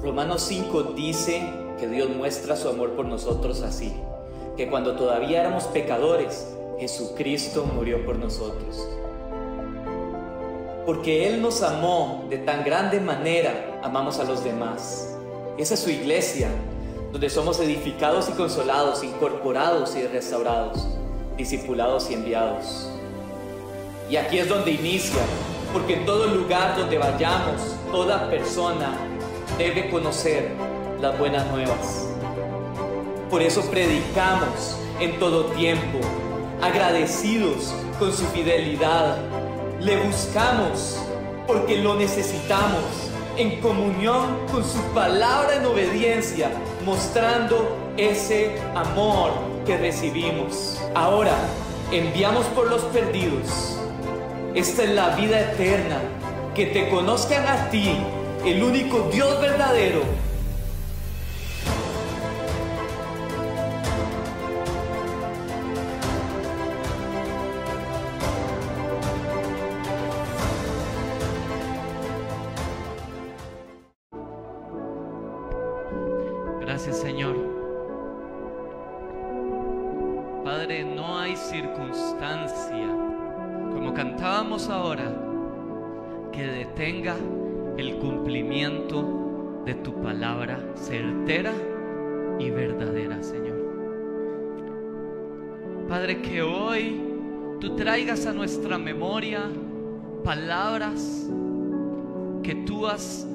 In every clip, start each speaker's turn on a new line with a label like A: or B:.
A: Romanos 5 dice que Dios muestra su amor por nosotros así, que cuando todavía éramos pecadores, Jesucristo murió por nosotros. Porque Él nos amó de tan grande manera, amamos a los demás. Esa es su iglesia, donde somos edificados y consolados, incorporados y restaurados, discipulados y enviados. Y aquí es donde inicia, porque en todo lugar donde vayamos, toda persona debe conocer las buenas nuevas. Por eso predicamos en todo tiempo, agradecidos con su fidelidad. Le buscamos porque lo necesitamos, en comunión con su palabra en obediencia, mostrando ese amor que recibimos. Ahora, enviamos por los perdidos. Esta es la vida eterna, que te conozcan a ti, el único Dios verdadero.
B: Gracias, Señor. Padre, no hay circunstancia, como cantábamos ahora, que detenga el cumplimiento de tu palabra certera y verdadera, Señor. Padre, que hoy tú traigas a nuestra memoria palabras que tú has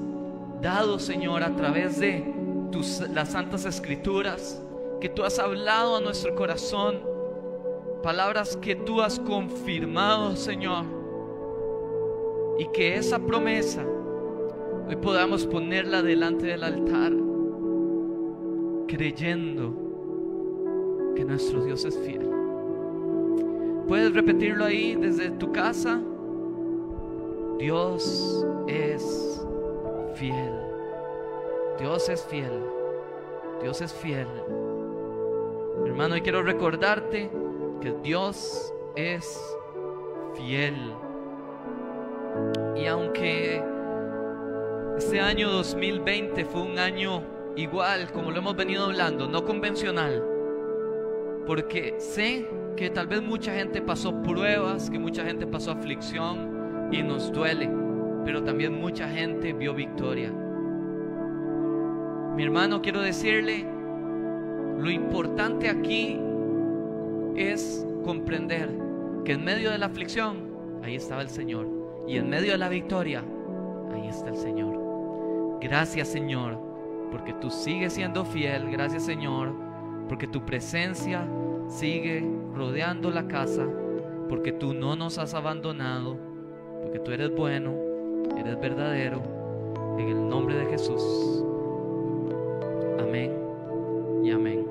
B: dado, Señor, a través de las santas escrituras, que tú has hablado a nuestro corazón, palabras que tú has confirmado, Señor, y que esa promesa hoy podamos ponerla delante del altar, creyendo que nuestro Dios es fiel. Puedes repetirlo ahí desde tu casa. Dios es fiel. Dios es fiel. Dios es fiel. Hermano, hoy quiero recordarte que Dios es fiel. Y aunque este año 2020 fue un año igual, como lo hemos venido hablando, no convencional, porque sé que tal vez mucha gente pasó pruebas, que mucha gente pasó aflicción y nos duele, pero también mucha gente vio victoria. Mi hermano, quiero decirle, lo importante aquí es comprender que en medio de la aflicción, ahí estaba el Señor, y en medio de la victoria, ahí está el Señor. Gracias, Señor, porque tú sigues siendo fiel. Gracias, Señor, porque tu presencia sigue rodeando la casa, porque tú no nos has abandonado, porque tú eres bueno, eres verdadero. En el nombre de Jesús. Amén y amén.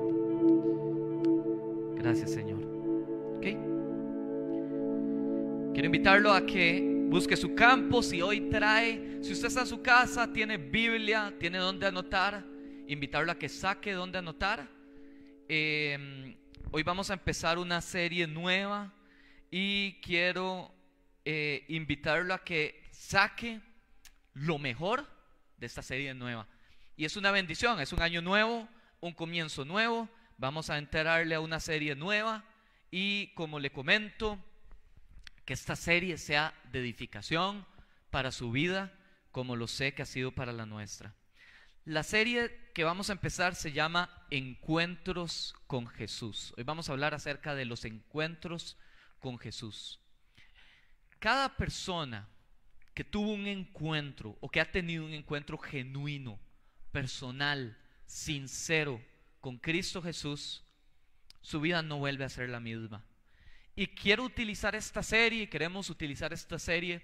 B: Gracias, Señor. ¿Ok? Quiero invitarlo a que busque su campo. Si usted está en su casa, tiene Biblia, tiene donde anotar, invitarlo a que saque donde anotar. Hoy vamos a empezar una serie nueva y quiero invitarlo a que saque lo mejor de esta serie nueva. Y es una bendición, es un año nuevo, un comienzo nuevo. Vamos a entrarle a una serie nueva y, como le comento, que esta serie sea de edificación para su vida, como lo sé que ha sido para la nuestra. La serie que vamos a empezar se llama Encuentros con Jesús. Hoy vamos a hablar acerca de los encuentros con Jesús. Cada persona que tuvo un encuentro o que ha tenido un encuentro genuino, personal, sincero con Cristo Jesús, su vida no vuelve a ser la misma. Y quiero utilizar esta serie, queremos utilizar esta serie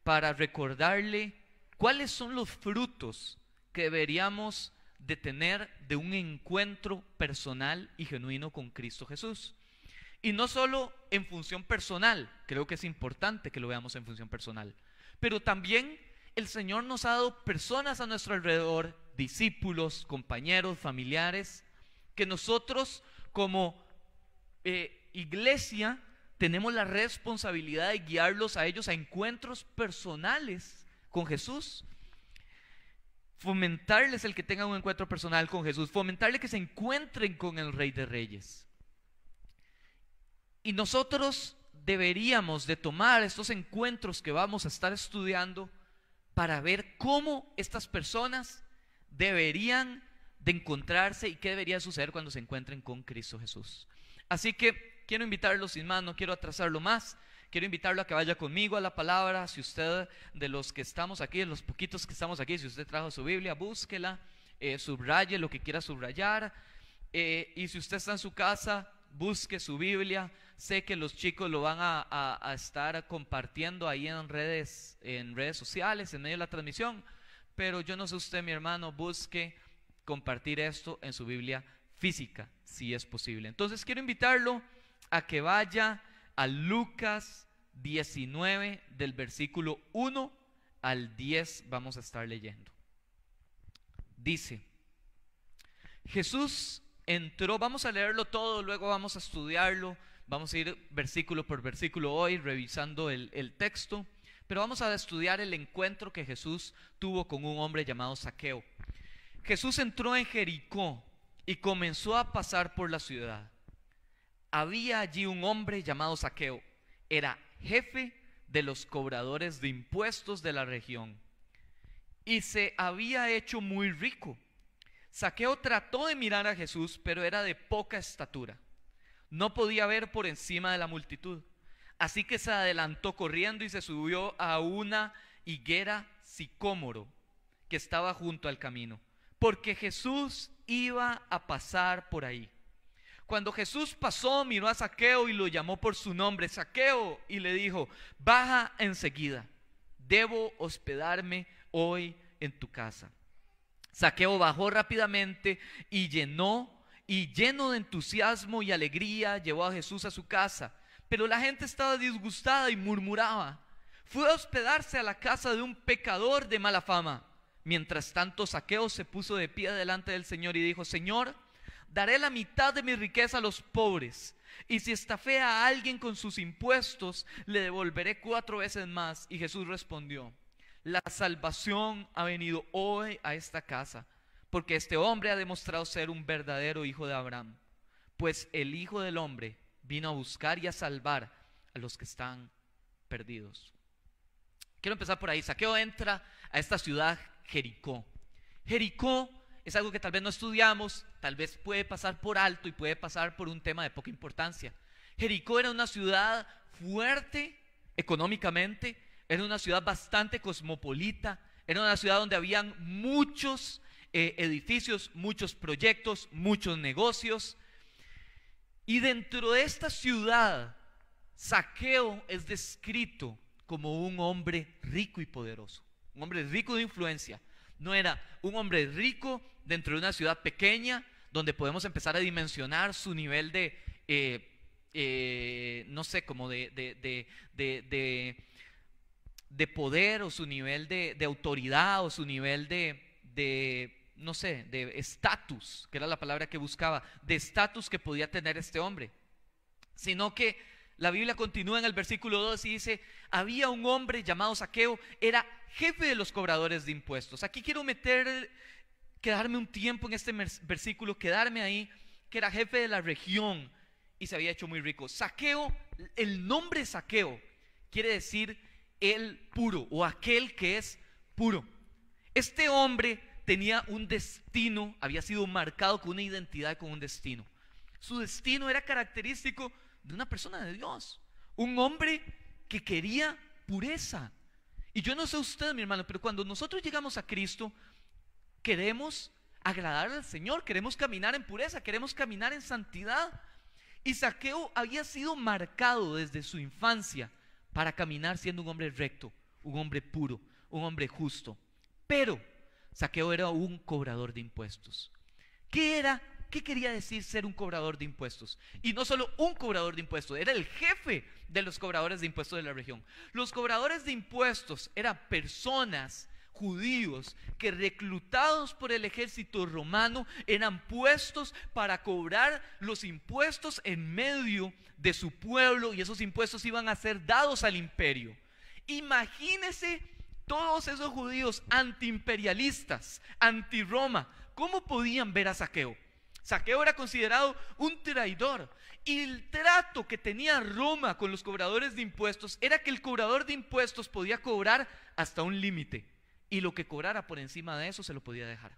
B: para recordarle cuáles son los frutos que deberíamos de tener de un encuentro personal y genuino con Cristo Jesús. Y no solo en función personal, creo que es importante que lo veamos en función personal, pero también el Señor nos ha dado personas a nuestro alrededor, discípulos, compañeros, familiares, que nosotros como iglesia tenemos la responsabilidad de guiarlos a ellos a encuentros personales con Jesús. fomentarles el que tengan un encuentro personal con Jesús, fomentarles que se encuentren con el Rey de Reyes. Y nosotros deberíamos de tomar estos encuentros que vamos a estar estudiando para ver cómo estas personas deberían de encontrarse y qué debería suceder cuando se encuentren con Cristo Jesús. Así que quiero invitarlo sin más, no quiero atrasarlo más. Quiero invitarlo a que vaya conmigo a la palabra. Si usted, de los que estamos aquí, de los poquitos que estamos aquí, si usted trajo su Biblia, búsquela, subraye lo que quiera subrayar. Y si usted está en su casa, busque su Biblia. Sé que los chicos lo van a estar compartiendo ahí en redes sociales, en medio de la transmisión. Pero yo no sé usted, mi hermano, busque compartir esto en su Biblia física, si es posible. Entonces quiero invitarlo a que vaya a Lucas 19, del versículo 1 al 10 vamos a estar leyendo. Dice: Jesús entró, vamos a leerlo todo, luego vamos a estudiarlo, vamos a ir versículo por versículo hoy, revisando el texto, pero vamos a estudiar el encuentro que Jesús tuvo con un hombre llamado Zaqueo. Jesús entró en Jericó y comenzó a pasar por la ciudad. Había allí un hombre llamado Zaqueo, era jefe de los cobradores de impuestos de la región y se había hecho muy rico. Zaqueo trató de mirar a Jesús, pero era de poca estatura, no podía ver por encima de la multitud, así que se adelantó corriendo y se subió a una higuera sicómoro que estaba junto al camino, porque Jesús iba a pasar por ahí. Cuando Jesús pasó, miró a Zaqueo y lo llamó por su nombre, Zaqueo, y le dijo: baja enseguida, debo hospedarme hoy en tu casa. Zaqueo bajó rápidamente y lleno de entusiasmo y alegría llevó a Jesús a su casa. Pero la gente estaba disgustada y murmuraba. Fue a hospedarse a la casa de un pecador de mala fama. Mientras tanto, Zaqueo se puso de pie delante del Señor y dijo: Señor, daré la mitad de mi riqueza a los pobres, y si estafé a alguien con sus impuestos, le devolveré 4 veces más. Y Jesús respondió: la salvación ha venido hoy a esta casa, porque este hombre ha demostrado ser un verdadero hijo de Abraham, pues el Hijo del Hombre vino a buscar y a salvar a los que están perdidos. Quiero empezar por ahí. Zaqueo entra a esta ciudad Jericó. Jericó es algo que tal vez no estudiamos, tal vez puede pasar por alto y puede pasar por un tema de poca importancia. Jericó era una ciudad fuerte económicamente, era una ciudad bastante cosmopolita, era una ciudad donde habían muchos edificios, muchos proyectos, muchos negocios. Y dentro de esta ciudad, Zaqueo es descrito como un hombre rico y poderoso, un hombre rico de influencia. No era un hombre rico dentro de una ciudad pequeña donde podemos empezar a dimensionar su nivel de, no sé, como de poder, o su nivel de autoridad, o su nivel no sé, de estatus, que era la palabra que buscaba, de estatus que podía tener este hombre. Sino que la Biblia continúa en el versículo 2 y dice: había un hombre llamado Zaqueo, era jefe de los cobradores de impuestos. Aquí quiero quedarme un tiempo en este versículo, quedarme ahí, que era jefe de la región y se había hecho muy rico. Zaqueo, el nombre Zaqueo quiere decir el puro, o aquel que es puro. Este hombre tenía un destino, había sido marcado con una identidad, con un destino. Su destino era característico de una persona de Dios, un hombre que quería pureza. Y yo no sé usted, mi hermano, pero cuando nosotros llegamos a Cristo, queremos agradar al Señor, queremos caminar en pureza, queremos caminar en santidad. Y Zaqueo había sido marcado desde su infancia para caminar siendo un hombre recto, un hombre puro, un hombre justo. Pero Zaqueo era un cobrador de impuestos. ¿Qué quería decir ser un cobrador de impuestos? Y no solo un cobrador de impuestos, era el jefe de los cobradores de impuestos de la región. Los cobradores de impuestos eran personas, judíos, que reclutados por el ejército romano eran puestos para cobrar los impuestos en medio de su pueblo, y esos impuestos iban a ser dados al imperio. Imagínese Todos esos judíos antiimperialistas, anti-Roma, ¿cómo podían ver a Zaqueo? Zaqueo era considerado un traidor. Y el trato que tenía Roma con los cobradores de impuestos era que el cobrador de impuestos podía cobrar hasta un límite, y lo que cobrara por encima de eso se lo podía dejar.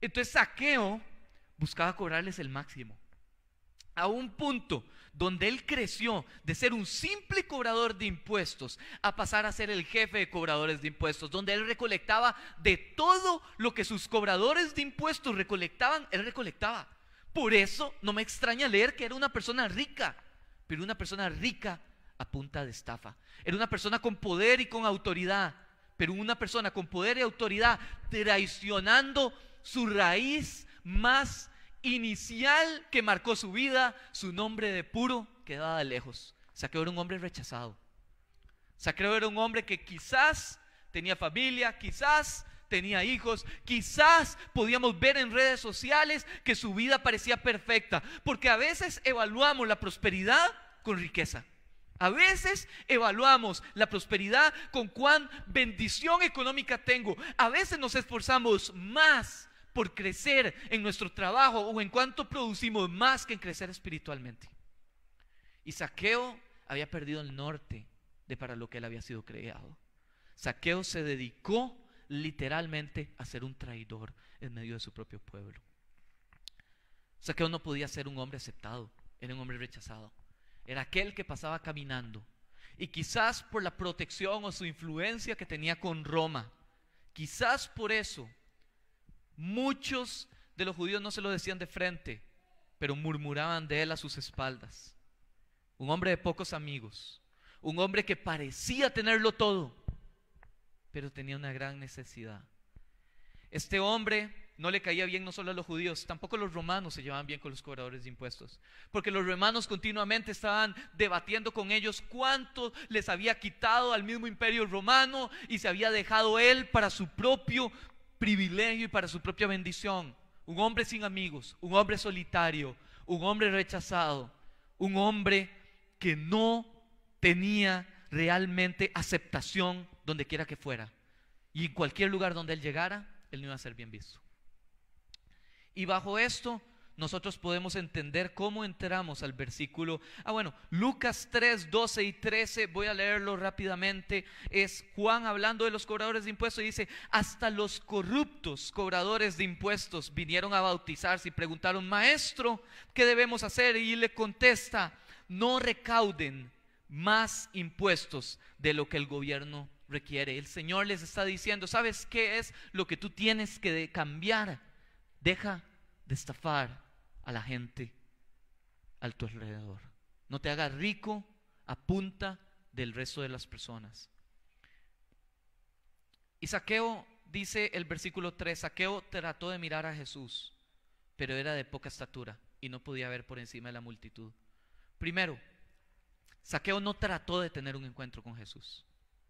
B: Entonces Zaqueo buscaba cobrarles el máximo, a un punto donde él creció de ser un simple cobrador de impuestos a pasar a ser el jefe de cobradores de impuestos, donde él recolectaba de todo lo que sus cobradores de impuestos recolectaban, él recolectaba. Por eso no me extraña leer que era una persona rica, pero una persona rica a punta de estafa. Era una persona con poder y con autoridad, pero una persona con poder y autoridad traicionando su raíz más inicial que marcó su vida, su nombre de puro, quedaba de lejos. Zaqueo era un hombre rechazado. Zaqueo era un hombre que quizás tenía familia, quizás tenía hijos, quizás podíamos ver en redes sociales que su vida parecía perfecta, porque a veces evaluamos la prosperidad con riqueza. A veces evaluamos la prosperidad con cuán bendición económica tengo. A veces nos esforzamos más por crecer en nuestro trabajo o en cuanto producimos más que en crecer espiritualmente. Y Zaqueo había perdido el norte de para lo que él había sido creado. Zaqueo se dedicó literalmente a ser un traidor en medio de su propio pueblo. Zaqueo no podía ser un hombre aceptado, era un hombre rechazado. Era aquel que pasaba caminando, y quizás por la protección o su influencia que tenía con Roma, quizás por eso muchos de los judíos no se lo decían de frente, pero murmuraban de él a sus espaldas. Un hombre de pocos amigos, un hombre que parecía tenerlo todo, pero tenía una gran necesidad. Este hombre no le caía bien no solo a los judíos, tampoco los romanos se llevaban bien con los cobradores de impuestos, porque los romanos continuamente estaban debatiendo con ellos cuánto les había quitado al mismo imperio romano y se había dejado él para su propio privilegio y para su propia bendición. Un hombre sin amigos, un hombre solitario, un hombre rechazado, un hombre que no tenía realmente aceptación donde quiera que fuera, y en cualquier lugar donde él llegara, él no iba a ser bien visto. Y bajo esto nosotros podemos entender cómo entramos al versículo, Lucas 3, 12 y 13, voy a leerlo rápidamente. Es Juan hablando de los cobradores de impuestos y dice: hasta los corruptos cobradores de impuestos vinieron a bautizarse y preguntaron: maestro, ¿qué debemos hacer? Y le contesta: no recauden más impuestos de lo que el gobierno requiere. El Señor les está diciendo: ¿sabes qué es lo que tú tienes que cambiar? Deja de estafar a la gente a tu alrededor. No te hagas rico a punta del resto de las personas. Y Zaqueo, dice el versículo 3, Zaqueo trató de mirar a Jesús, pero era de poca estatura y no podía ver por encima de la multitud. Primero, Zaqueo no trató de tener un encuentro con Jesús.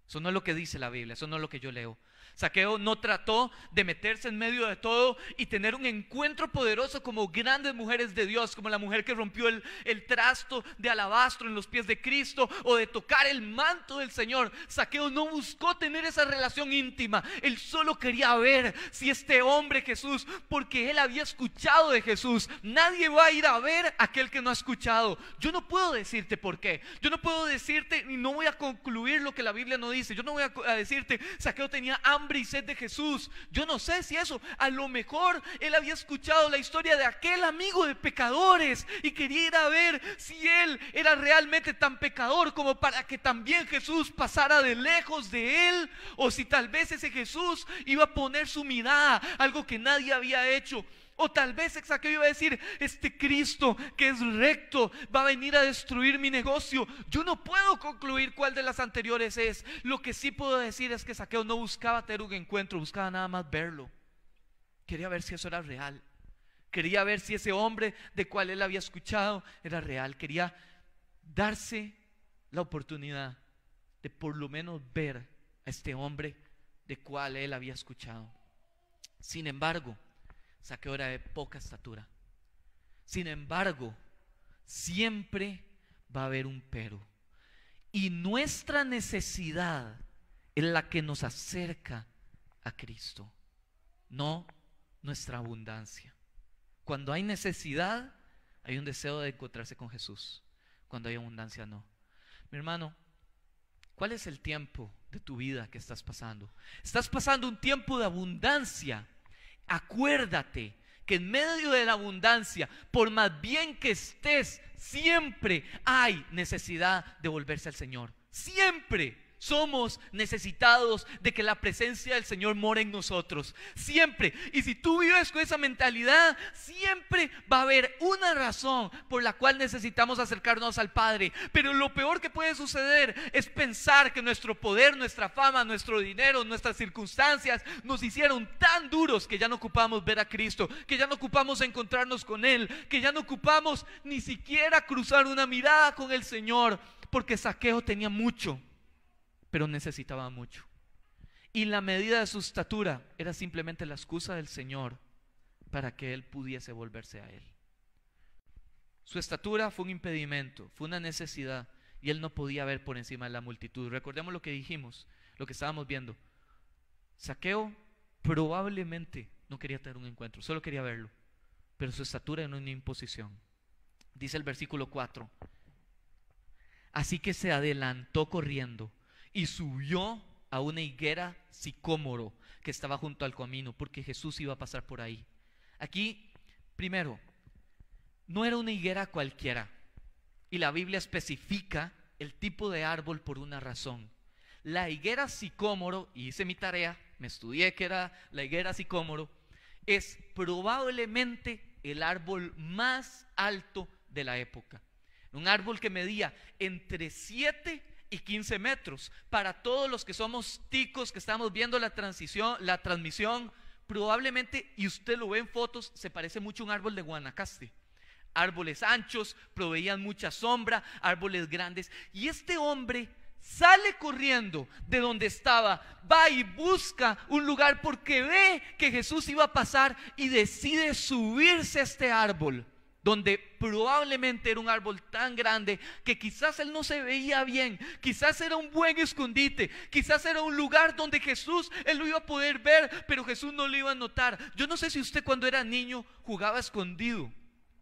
B: Eso no es lo que dice la Biblia, eso no es lo que yo leo. Zaqueo no trató de meterse en medio de todo y tener un encuentro poderoso como grandes mujeres de Dios, como la mujer que rompió el trasto de alabastro en los pies de Cristo, o de tocar el manto del Señor. Zaqueo no buscó tener esa relación íntima. Él solo quería ver si este hombre Jesús, porque él había escuchado de Jesús. Nadie va a ir a ver a aquel que no ha escuchado. Yo no puedo decirte por qué. Yo no puedo decirte, y no voy a concluir lo que la Biblia no dice. Yo no voy a decirte: Zaqueo tenía hambre y sed de Jesús. Yo no sé si eso, a lo mejor él había escuchado la historia de aquel amigo de pecadores y quería ir a ver si él era realmente tan pecador como para que también Jesús pasara de lejos de él, o si tal vez ese Jesús iba a poner su mirada, algo que nadie había hecho. O tal vez Zaqueo iba a decir: este Cristo que es recto va a venir a destruir mi negocio. Yo no puedo concluir cuál de las anteriores es. Lo que sí puedo decir es que Zaqueo no buscaba tener un encuentro, buscaba nada más verlo. Quería ver si eso era real. Quería ver si ese hombre de cual él había escuchado era real. Quería darse la oportunidad de por lo menos ver a este hombre de cual él había escuchado. Sin embargo, Zaqueo era de poca estatura. Sin embargo, siempre va a haber un pero. Y nuestra necesidad es la que nos acerca a Cristo, no nuestra abundancia. Cuando hay necesidad, hay un deseo de encontrarse con Jesús. Cuando hay abundancia, no. Mi hermano, ¿cuál es el tiempo de tu vida que estás pasando? ¿Estás pasando un tiempo de abundancia? Acuérdate que en medio de la abundancia, por más bien que estés, siempre hay necesidad de volverse al Señor. Siempre somos necesitados de que la presencia del Señor more en nosotros. Siempre. Y si tú vives con esa mentalidad, siempre va a haber una razón por la cual necesitamos acercarnos al Padre. Pero lo peor que puede suceder es pensar que nuestro poder, nuestra fama, nuestro dinero, nuestras circunstancias nos hicieron tan duros que ya no ocupamos ver a Cristo, que ya no ocupamos encontrarnos con Él, que ya no ocupamos ni siquiera cruzar una mirada con el Señor, porque Zaqueo tenía mucho, pero necesitaba mucho. Y la medida de su estatura era simplemente la excusa del Señor para que él pudiese volverse a Él. Su estatura fue un impedimento, fue una necesidad, y él no podía ver por encima de la multitud. Recordemos lo que dijimos, lo que estábamos viendo. Zaqueo probablemente no quería tener un encuentro, solo quería verlo, pero su estatura era una imposición. Dice el versículo 4: así que se adelantó corriendo y subió a una higuera sicómoro que estaba junto al camino, porque Jesús iba a pasar por ahí. Aquí, primero, no era una higuera cualquiera, y la Biblia especifica el tipo de árbol por una razón. La higuera sicómoro, y hice mi tarea, me estudié que era la higuera sicómoro, es probablemente el árbol más alto de la época. Un árbol que medía entre 7 y 15 metros. Para todos los que somos ticos, que estamos viendo la transmisión, probablemente, y usted lo ve en fotos, se parece mucho a un árbol de Guanacaste. Árboles anchos, proveían mucha sombra, árboles grandes. Y este hombre sale corriendo de donde estaba, va y busca un lugar porque ve que Jesús iba a pasar y decide subirse a este árbol, donde probablemente era un árbol tan grande que quizás él no se veía bien, quizás era un buen escondite, quizás era un lugar donde Jesús, él lo iba a poder ver, pero Jesús no lo iba a notar. Yo no sé si usted cuando era niño jugaba escondido,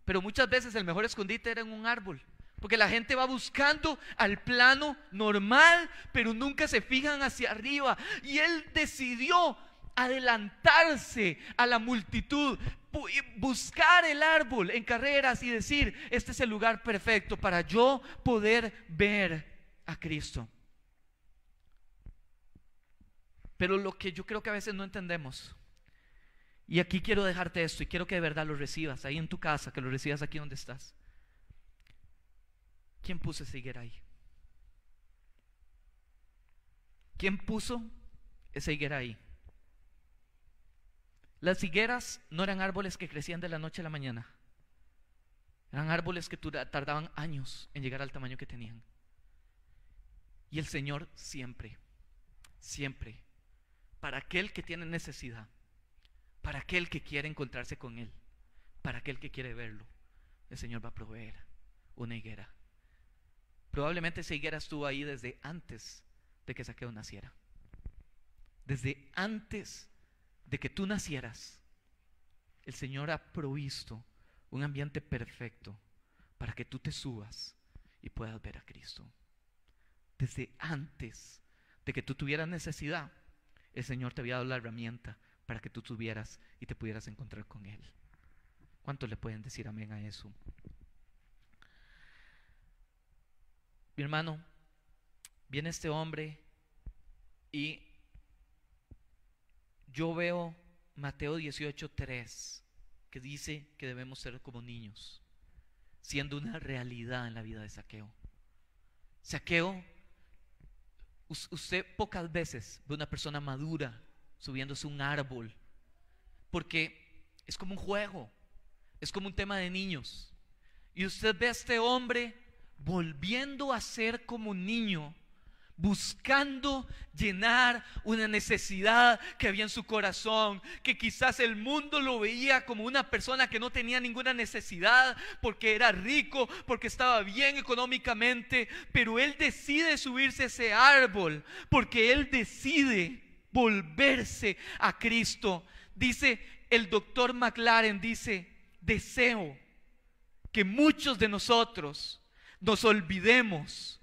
B: pero muchas veces el mejor escondite era en un árbol, porque la gente va buscando al plano normal, pero nunca se fijan hacia arriba. Y él decidió adelantarse a la multitud, buscar el árbol en carreras y decir: este es el lugar perfecto para yo poder ver a Cristo. Pero lo que yo creo que a veces no entendemos, y aquí quiero dejarte esto, y quiero que de verdad lo recibas ahí en tu casa, que lo recibas aquí donde estás. ¿Quién puso esa higuera ahí? ¿Quién puso esa higuera ahí? Las higueras no eran árboles que crecían de la noche a la mañana. Eran árboles que tardaban años en llegar al tamaño que tenían. Y el Señor siempre, siempre, para aquel que tiene necesidad, para aquel que quiere encontrarse con Él, para aquel que quiere verlo, el Señor va a proveer una higuera. Probablemente esa higuera estuvo ahí desde antes de que Zaqueo naciera. Desde antes de que tú nacieras, el Señor ha provisto un ambiente perfecto para que tú te subas y puedas ver a Cristo. Desde antes de que tú tuvieras necesidad, el Señor te había dado la herramienta para que tú tuvieras y te pudieras encontrar con Él. ¿Cuántos le pueden decir amén a eso? Mi hermano, viene este hombre y yo veo Mateo 18:3, que dice que debemos ser como niños, siendo una realidad en la vida de Zaqueo. Zaqueo, usted pocas veces ve una persona madura subiéndose a un árbol, porque es como un juego, es como un tema de niños. Y usted ve a este hombre volviendo a ser como un niño, buscando llenar una necesidad que había en su corazón, que quizás el mundo lo veía como una persona que no tenía ninguna necesidad porque era rico, porque estaba bien económicamente, pero él decide subirse a ese árbol porque él decide volverse a Cristo. Dice el doctor McLaren, dice: deseo que muchos de nosotros nos olvidemos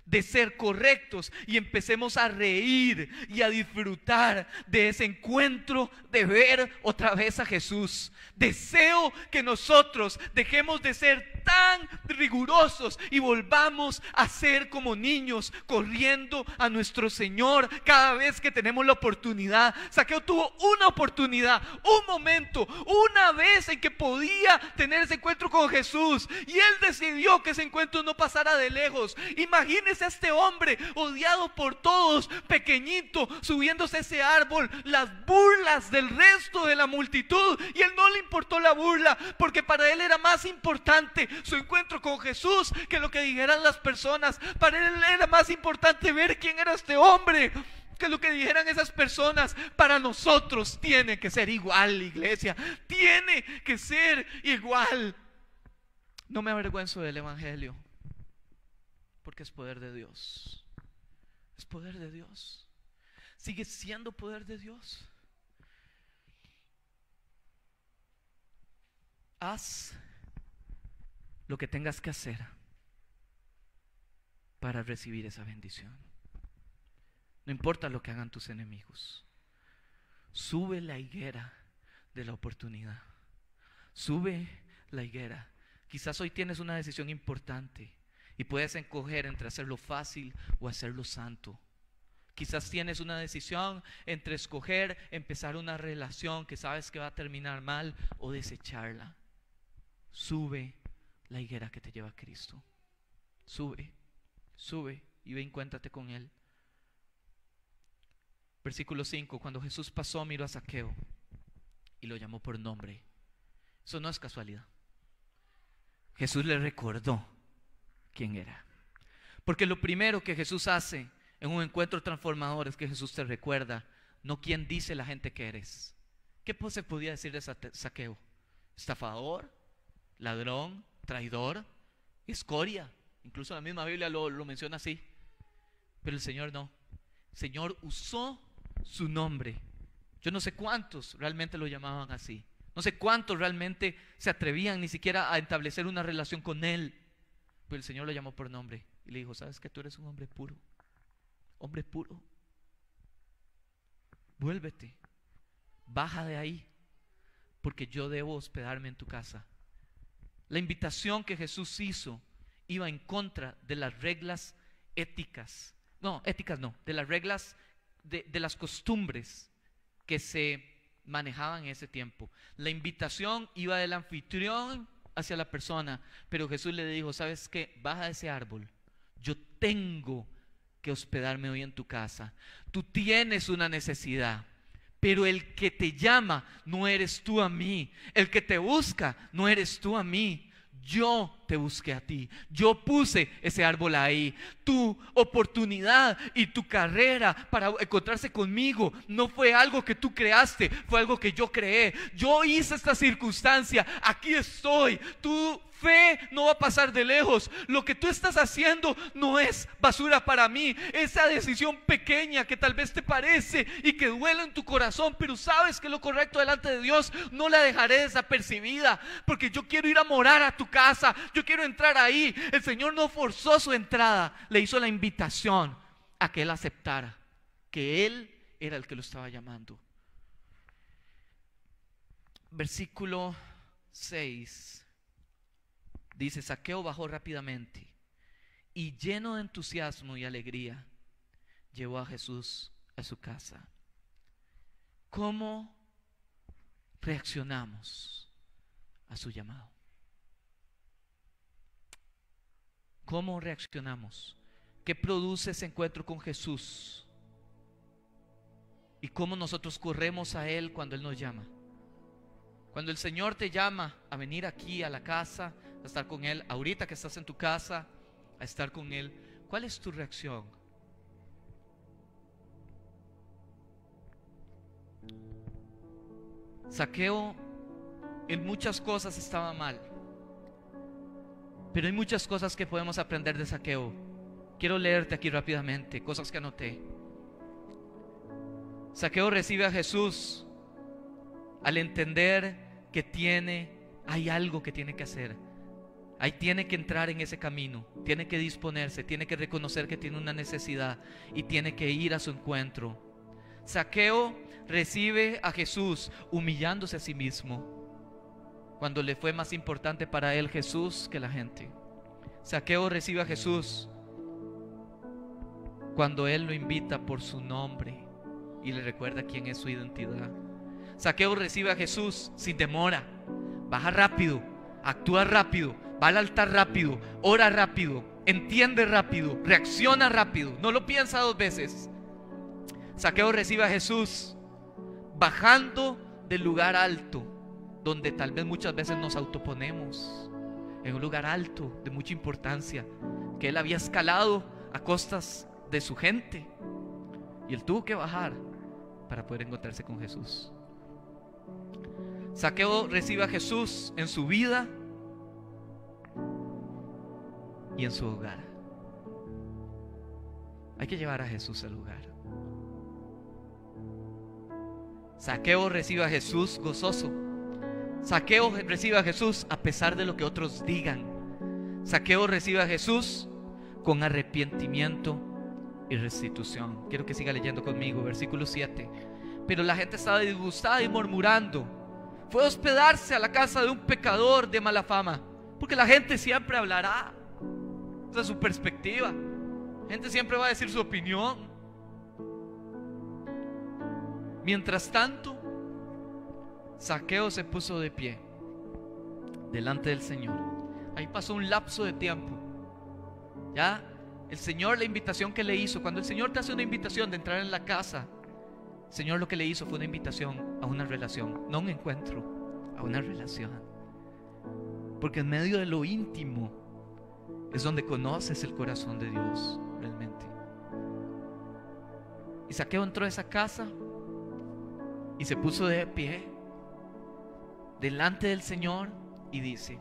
B: de ser correctos y empecemos a reír y a disfrutar de ese encuentro, de ver otra vez a Jesús. Deseo que nosotros dejemos de ser tan rigurosos y volvamos a ser como niños, corriendo a nuestro Señor cada vez que tenemos la oportunidad. Zaqueo tuvo una oportunidad, un momento, una vez en que podía tener ese encuentro con Jesús, y él decidió que ese encuentro no pasara de lejos. Imagínese a este hombre odiado por todos, pequeñito, subiéndose a ese árbol, las burlas del resto de la multitud, y él no le importó la burla, porque para él era más importante su encuentro con Jesús que lo que dijeran las personas. Para él era más importante ver quién era este hombre que lo que dijeran esas personas. Para nosotros tiene que ser igual, iglesia, tiene que ser igual. No me avergüenzo del evangelio, porque es poder de Dios. Es poder de Dios. Sigue siendo poder de Dios. Haz lo que tengas que hacer para recibir esa bendición. No importa lo que hagan tus enemigos. Sube la higuera de la oportunidad. Sube la higuera. Quizás hoy tienes una decisión importante y puedes escoger entre hacerlo fácil o hacerlo santo. Quizás tienes una decisión entre escoger empezar una relación que sabes que va a terminar mal o desecharla. Sube la higuera que te lleva a Cristo. Sube, sube y ve y encuéntrate con Él. Versículo 5: cuando Jesús pasó, miró a Zaqueo y lo llamó por nombre. Eso no es casualidad. Jesús le recordó quién era. Porque lo primero que Jesús hace en un encuentro transformador es que Jesús te recuerda, no quién dice la gente que eres. ¿Qué se podía decir de Zaqueo? Estafador, ladrón, traidor, escoria. Incluso la misma Biblia lo menciona así. Pero el Señor no. El Señor usó su nombre. Yo no sé cuántos realmente lo llamaban así. No sé cuántos realmente se atrevían ni siquiera a establecer una relación con Él. Pero el Señor lo llamó por nombre y le dijo: ¿sabes que tú eres un hombre puro? Hombre puro. Vuélvete. Baja de ahí, porque yo debo hospedarme en tu casa. La invitación que Jesús hizo iba en contra de las reglas éticas. No, éticas no, de las reglas de las costumbres que se manejaban en ese tiempo. La invitación iba del anfitrión hacia la persona, pero Jesús le dijo: ¿sabes qué? Baja de ese árbol. Yo tengo que hospedarme hoy en tu casa. Tú tienes una necesidad, pero el que te llama no eres tú a mí. El que te busca no eres tú a mí. Yo te busqué a ti. Yo puse ese árbol ahí. Tu oportunidad y tu carrera para encontrarse conmigo no fue algo que tú creaste, fue algo que yo creé. Yo hice esta circunstancia. Aquí estoy. Tu fe no va a pasar de lejos. Lo que tú estás haciendo no es basura para mí. Esa decisión pequeña que tal vez te parece y que duele en tu corazón, pero sabes que es lo correcto delante de Dios, no la dejaré desapercibida, porque yo quiero ir a morar a tu casa. Yo quiero entrar ahí. El Señor no forzó su entrada, le hizo la invitación a que él aceptara que él era el que lo estaba llamando. Versículo 6 dice: Zaqueo bajó rápidamente y, lleno de entusiasmo y alegría, llevó a Jesús a su casa. ¿Cómo reaccionamos a su llamado? ¿Cómo reaccionamos? ¿Qué produce ese encuentro con Jesús? ¿Y cómo nosotros corremos a Él cuando Él nos llama? Cuando el Señor te llama a venir aquí a la casa, a estar con Él, ahorita que estás en tu casa, a estar con Él, ¿cuál es tu reacción? Zaqueo en muchas cosas estaba mal, pero hay muchas cosas que podemos aprender de Zaqueo. Quiero leerte aquí rápidamente cosas que anoté. Zaqueo recibe a Jesús al entender que hay algo que tiene que hacer. Ahí tiene que entrar en ese camino, tiene que disponerse, tiene que reconocer que tiene una necesidad y tiene que ir a su encuentro. Zaqueo recibe a Jesús humillándose a sí mismo, cuando le fue más importante para él Jesús que la gente. Zaqueo recibe a Jesús cuando él lo invita por su nombre y le recuerda quién es su identidad. Zaqueo recibe a Jesús sin demora, baja rápido, actúa rápido, va al altar rápido, ora rápido, entiende rápido, reacciona rápido, no lo piensa dos veces. Zaqueo recibe a Jesús bajando del lugar alto, donde tal vez muchas veces nos autoponemos, en un lugar alto de mucha importancia, que él había escalado a costas de su gente, y él tuvo que bajar para poder encontrarse con Jesús. Zaqueo recibe a Jesús en su vida y en su hogar. Hay que llevar a Jesús al hogar. Zaqueo recibe a Jesús gozoso. Zaqueo recibe a Jesús a pesar de lo que otros digan. Zaqueo recibe a Jesús con arrepentimiento y restitución. Quiero que siga leyendo conmigo, versículo 7. Pero la gente estaba disgustada y murmurando. Fue a hospedarse a la casa de un pecador de mala fama, porque la gente siempre hablará. Esa es su perspectiva. La gente siempre va a decir su opinión. Mientras tanto, Zaqueo se puso de pie delante del Señor. Ahí pasó un lapso de tiempo. Ya el Señor, la invitación que le hizo, cuando el Señor te hace una invitación de entrar en la casa, el Señor lo que le hizo fue una invitación a una relación, no a un encuentro, a una relación. Porque en medio de lo íntimo es donde conoces el corazón de Dios realmente. Y Zaqueo entró a esa casa y se puso de pie delante del Señor y dice: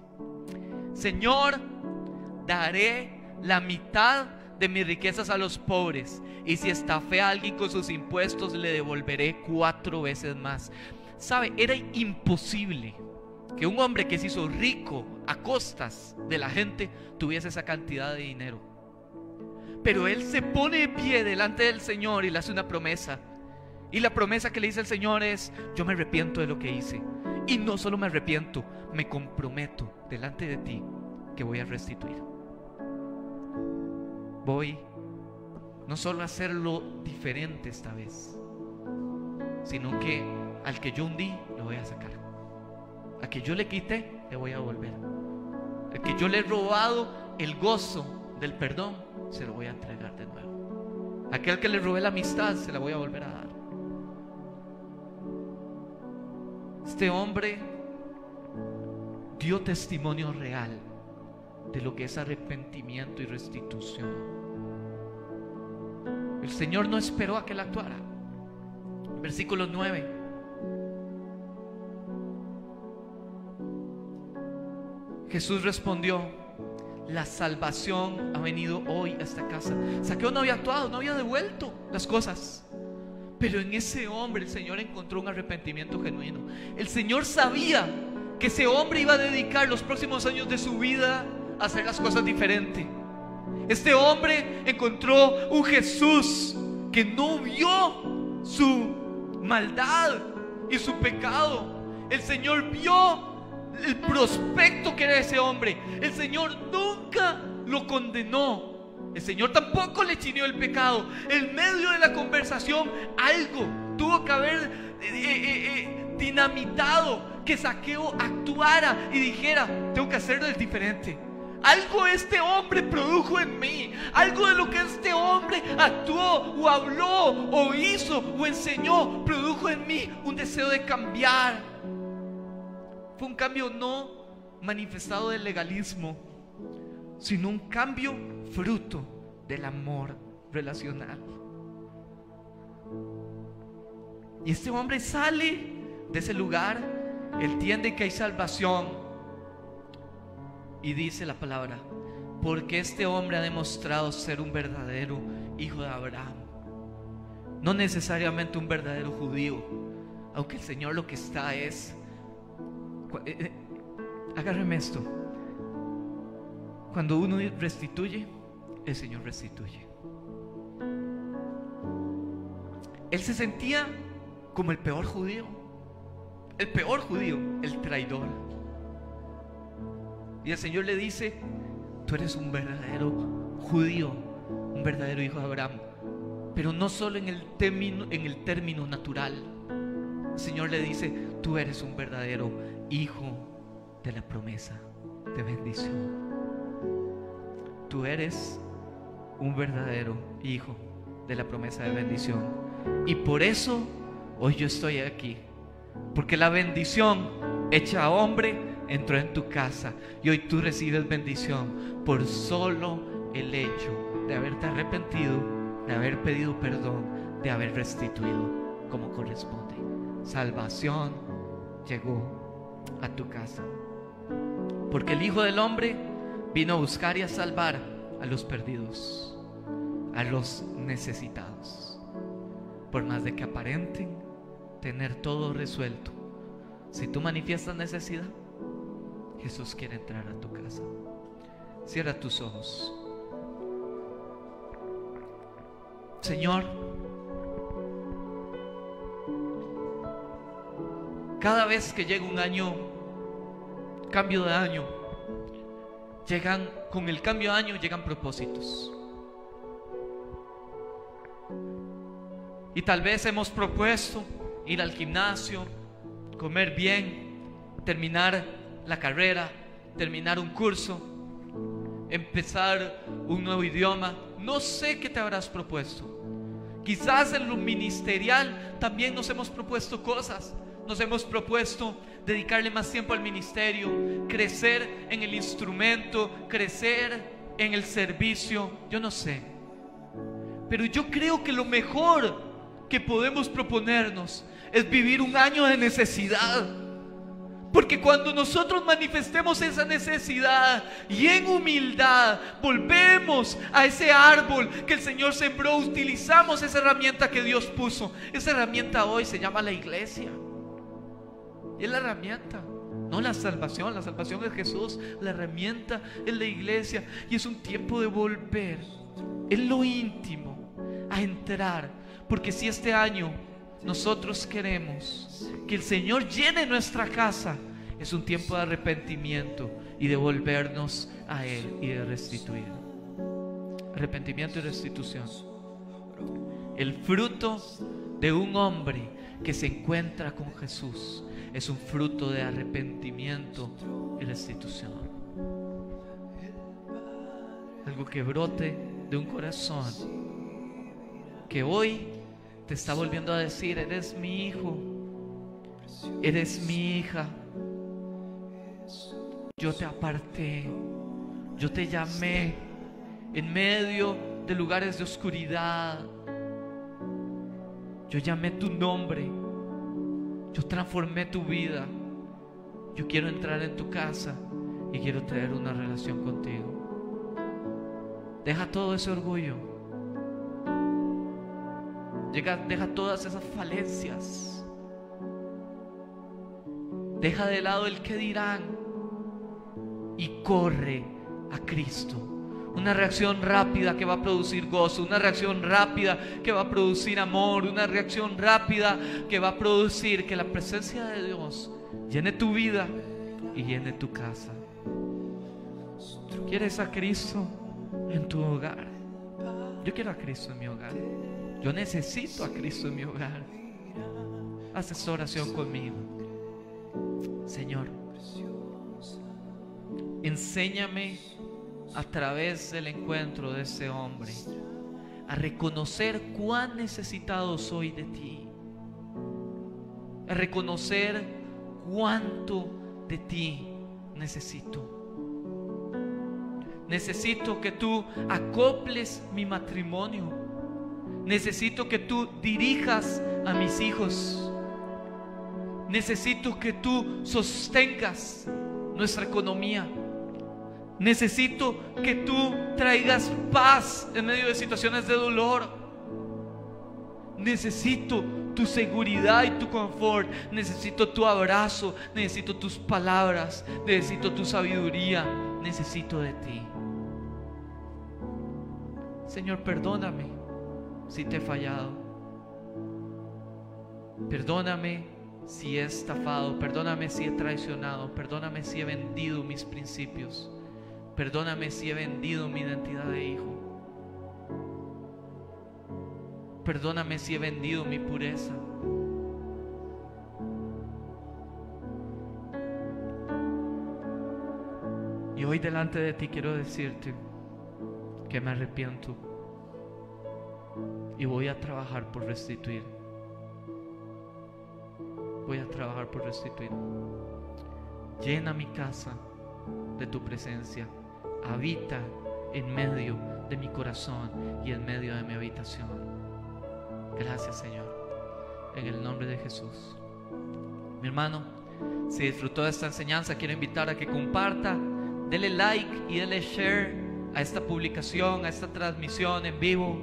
B: Señor, daré la mitad de mis riquezas a los pobres, y si estafé a alguien con sus impuestos, le devolveré 4 veces más. ¿Sabe? Era imposible que un hombre que se hizo rico a costas de la gente tuviese esa cantidad de dinero. Pero él se pone de pie delante del Señor y le hace una promesa. Y la promesa que le dice el Señor es: yo me arrepiento de lo que hice. Y no solo me arrepiento, me comprometo delante de ti que voy a restituir. Voy no solo a hacerlo diferente esta vez, sino que al que yo hundí lo voy a sacar. Al que yo le quité le voy a volver. Al que yo le he robado el gozo del perdón, se lo voy a entregar de nuevo. Aquel que le robé la amistad, se la voy a volver a dar. Este hombre dio testimonio real de lo que es arrepentimiento y restitución. El Señor no esperó a que él actuara. Versículo 9. Jesús respondió: la salvación ha venido hoy a esta casa. Zaqueo no había actuado, no había devuelto las cosas, pero en ese hombre el Señor encontró un arrepentimiento genuino. El Señor sabía que ese hombre iba a dedicar los próximos años de su vida a hacer las cosas diferente. Este hombre encontró un Jesús que no vio su maldad y su pecado. El Señor vio el prospecto que era ese hombre. El Señor nunca lo condenó. El Señor tampoco le chineó el pecado. En medio de la conversación algo tuvo que haber dinamitado que Zaqueo actuara y dijera: tengo que hacerlo diferente. Algo este hombre produjo en mí, algo de lo que este hombre actuó o habló o hizo o enseñó produjo en mí un deseo de cambiar. Fue un cambio no manifestado del legalismo, sino un cambio fruto del amor relacional. Y este hombre sale de ese lugar, entienden que hay salvación. Y dice la palabra: porque este hombre ha demostrado ser un verdadero hijo de Abraham. No necesariamente un verdadero judío, aunque el Señor lo que está es, agárreme esto, cuando uno restituye, el Señor restituye. Él se sentía como el peor judío, el traidor. Y el Señor le dice: tú eres un verdadero judío, un verdadero hijo de Abraham. Pero no solo en el término natural. El Señor le dice: tú eres un verdadero hijo de la promesa de bendición. Tú eres un verdadero hijo de la promesa de bendición. Y por eso hoy yo estoy aquí, porque la bendición hecha a hombre entró en tu casa, y hoy tú recibes bendición por solo el hecho de haberte arrepentido, de haber pedido perdón, de haber restituido como corresponde. Salvación llegó a tu casa, porque el Hijo del Hombre vino a buscar y a salvar a los perdidos, a los necesitados. Por más de que aparenten tener todo resuelto, si tú manifiestas necesidad, Jesús quiere entrar a tu casa. Cierra tus ojos. Señor, cada vez que llega un año, cambio de año, con el cambio de año llegan propósitos. Y tal vez hemos propuesto ir al gimnasio, comer bien, terminar la carrera, terminar un curso, empezar un nuevo idioma. No sé qué te habrás propuesto. Quizás en lo ministerial también nos hemos propuesto cosas. Nos hemos propuesto dedicarle más tiempo al ministerio, crecer en el instrumento, crecer en el servicio. Yo no sé, pero yo creo que lo mejor que podemos proponernos es vivir un año de necesidad. Porque cuando nosotros manifestemos esa necesidad y en humildad volvemos a ese árbol que el Señor sembró, utilizamos esa herramienta que Dios puso. Esa herramienta hoy se llama la iglesia. Y es la herramienta, no la salvación. La salvación es Jesús, la herramienta es la iglesia. Y es un tiempo de volver en lo íntimo a entrar. Porque si este año nosotros queremos que el Señor llene nuestra casa, es un tiempo de arrepentimiento y de volvernos a Él y de restituir. Arrepentimiento y restitución. El fruto de un hombre que se encuentra con Jesús es un fruto de arrepentimiento y restitución. Algo que brote de un corazón que hoy te está volviendo a decir: eres mi hijo, eres mi hija. Yo te aparté, yo te llamé en medio de lugares de oscuridad. Yo llamé tu nombre, yo transformé tu vida. Yo quiero entrar en tu casa y quiero tener una relación contigo. Deja todo ese orgullo. Deja todas esas falencias. Deja de lado el que dirán y corre a Cristo. Una reacción rápida que va a producir gozo, una reacción rápida que va a producir amor, una reacción rápida que va a producir que la presencia de Dios llene tu vida y llene tu casa. ¿Quieres a Cristo en tu hogar? Yo quiero a Cristo en mi hogar. Yo necesito a Cristo en mi hogar. Haz esta oración conmigo. Señor, enséñame a través del encuentro de ese hombre a reconocer cuán necesitado soy de ti, a reconocer cuánto de ti necesito. Necesito que tú acoples mi matrimonio. Necesito que tú dirijas a mis hijos. Necesito que tú sostengas nuestra economía. Necesito que tú traigas paz en medio de situaciones de dolor. Necesito tu seguridad y tu confort. Necesito tu abrazo. Necesito tus palabras. Necesito tu sabiduría. Necesito de ti. Señor, perdóname si te he fallado. Perdóname si he estafado. Perdóname si he traicionado. Perdóname si he vendido mis principios. Perdóname si he vendido mi identidad de hijo. Perdóname si he vendido mi pureza. Y hoy delante de ti quiero decirte que me arrepiento y voy a trabajar por restituir. Voy a trabajar por restituir. Llena mi casa de tu presencia. Habita en medio de mi corazón y en medio de mi habitación. Gracias, Señor, en el nombre de Jesús. Mi hermano, si disfrutó de esta enseñanza, quiero invitar a que comparta, dele like y dele share a esta publicación, a esta transmisión en vivo.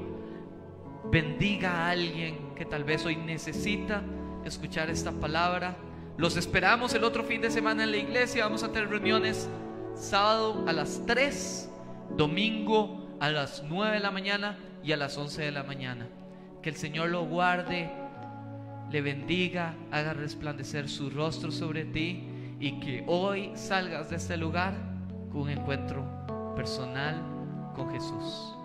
B: Bendiga a alguien que tal vez hoy necesita escuchar esta palabra. Los esperamos el otro fin de semana en la iglesia. Vamos a tener reuniones sábado a las 3, domingo a las 9 de la mañana y a las 11 de la mañana. Que el Señor lo guarde, le bendiga, haga resplandecer su rostro sobre ti y que hoy salgas de este lugar con un encuentro personal con Jesús.